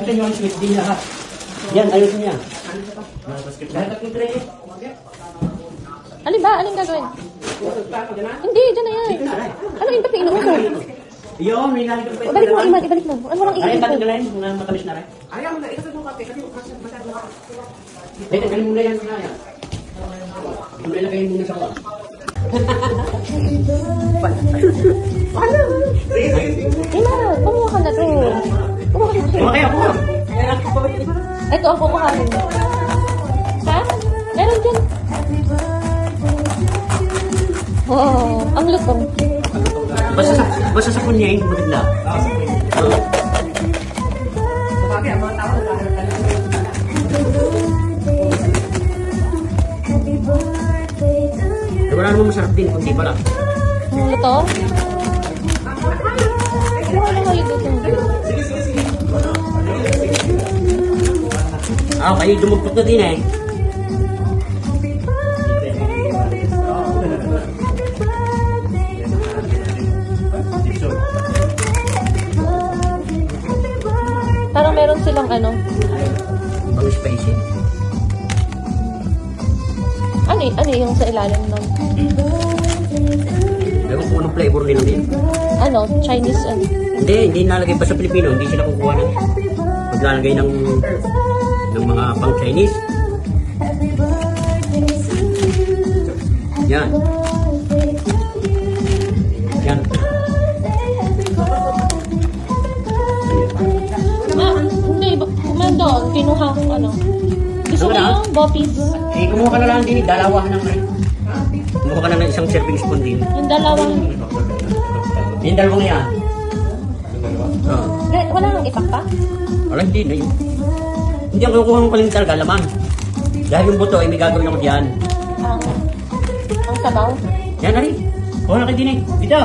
Pakita nyo ang sweet din lahat. Yan, ayusin niya. Lahat at yung tray. Alin ba? Alin gagawin? Hindi, dyan na yan. Ano yung papi inuusog? Yun, may nalagay pa. Ibalik mo, Iman, ibalik mo. Ano lang Ay, iisip bakit ko? galayin? Mga matamis na rin. Ayaw mo na, ikasal mo kape kasi masyado na. Ay, tanggalin muna yan. Ilagay muna sa kuwan. Iman, kumuha ka na to. Kumuha ka na to. Okay, ako. Ito ang kukuhanin. Ha? Meron dyan. Oh, ang lutong. Basta sa kunya yung maganda. Sabagay, ang mga tao naghahanap ka na. Wala naman masarap din, kundi pala. Ang lutong? Kumuha na kayo dito. Kayo dumugtog na din eh. Parang meron silang ano. Ang spicy. Ano yung sa ilalim nun? Ewan kung anong flavor nila din. Ano? Chinese ano? Hindi nalagay pa sa Pilipino. Hindi sila kukuha ng maglalagay ng mga pang Chinese. Yan. Yan. Hindi. Doon, kinuha ko ano. Gusto ko yung boppies. Kumuha ka na lang din. Dalawa ka na rin. Kumuha ka na ng isang serving spoon din. Yung dalawang. Yung dalawang yan. Wala nang ipak pa? Wala, hindi na yun. Hindi ako kukuha ng paling talaga, laman. Dahil yung buto ay may gagawin ako dyan. Ang sabaw? Yan na rin. Kuha na kayo din eh. Dito.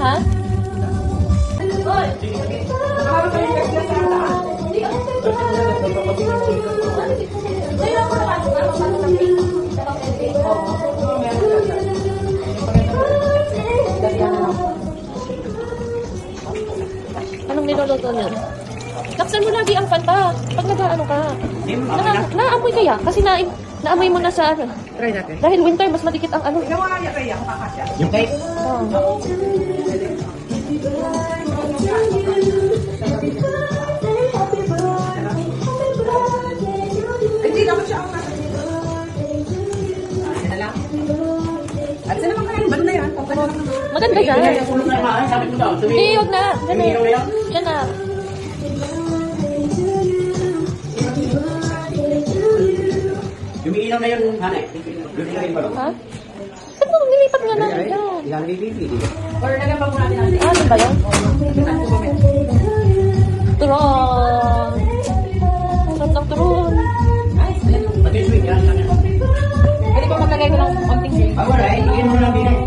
Ha? Anong niluluto niyo? Laksan mo lagi ang pan pa. Pag nag-ano ka. Naamoy kaya? Kasi naamoy mo na sa ano. Try natin. Dahil winter, mas madikit ang ano. Ginawa niya kaya ang kakasya. Yung cake. Oh. Hindi naman siya ang nasa. Yan na lang. At saan naman kayo? Ba't na yan? Maganda siya. Sabi mo daw. Hindi, huwag na. Tumihilaw na yan? Yan na. Tumihilaw na yun, hanay. Lumilaw pa rin. Ha? Saan mo nilipat nga na yan? Ilalagay baby. Or nagamba muna natin. Ano ba yun? Turon! Sarap ng turon. Pati sweet, yan lang yan. Pwede ba maglagay ko ng konting sweet? Wala eh. Iyan mo lang din eh.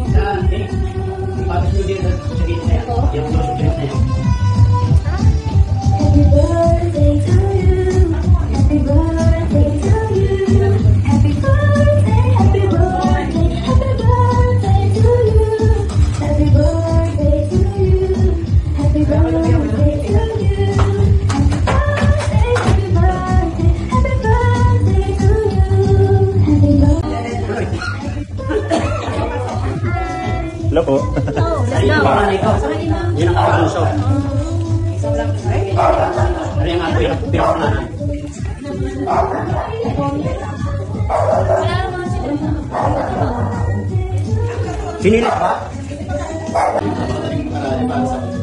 Ipapas nyo din sa gate na yan. Yung tusok din na yan. Happy birthday to you. Happy birthday to you. Happy birthday, happy birthday, happy birthday to you. Happy birthday to you. Happy birthday to you. Happy birthday, happy birthday, happy birthday to you. Happy birthday. Hello po. Ay, yung panganay ko. Yun ang kakabuso. Ano yung ato yung pinakanan? Sinilit ba?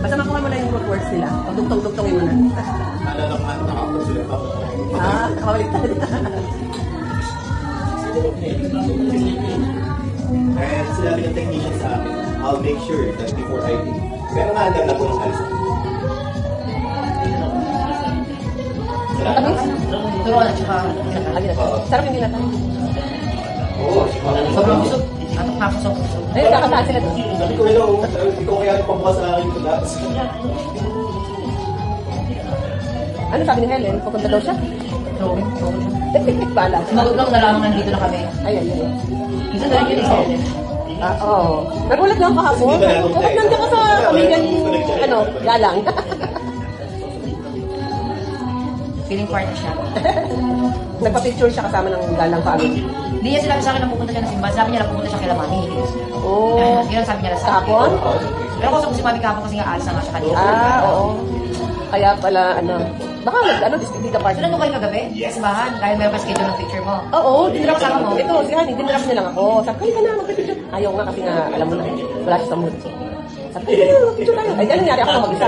Basta makuha mo na yung root words nila. Pagtugtong-tugtongin mo na. Nakabaliktad. And sinabi ng technician sa akin, I'll make sure that before I leave. Pero maandar na po ng alis. Turuan at saka sarap yung binatan. Oo. Sobrang busog. Atok-tapos. Ayun, kakataas sila doon. Sabi ko, hello. Sabi ko kaya pagbukas na aking tulas. Ano sabi ni Helen? Pupunta daw siya? Teknik pala. Sumagot lang nalaman nandito na kami. Ayun. Isa na rin yun sa Helen. Oo. Nagulat lang kahapon. Bakit nandiyan ka sa pamilya ni galang. Feeling part na siya. Nagpa-picture siya kasama ng galang family. Hindi niya sinabi sa akin na pupunta siya ng simbahan. Sabi niya na pupunta siya kay Mami. Oh. Yun ang sabi niya na sa akin. Kahapon? Pero kung sa si Mami kahapon kasi nga alis na nga siya kanina. Oo. Kaya pala, baka dito party. Sunod mo kayo kagabi? Sa simbahan? Dahil meron ka schedule ng picture mo. Oo, Sino kasama mo? Ito, si Honey, dinrap niya lang ako. Sabi, ka na, magpipicture. Ayaw nga kasi nga, alam mo na, wala siya sa mood. Sabi, ka na, magpipicture tayo. Ay, anong nangyari ako na mag-isa?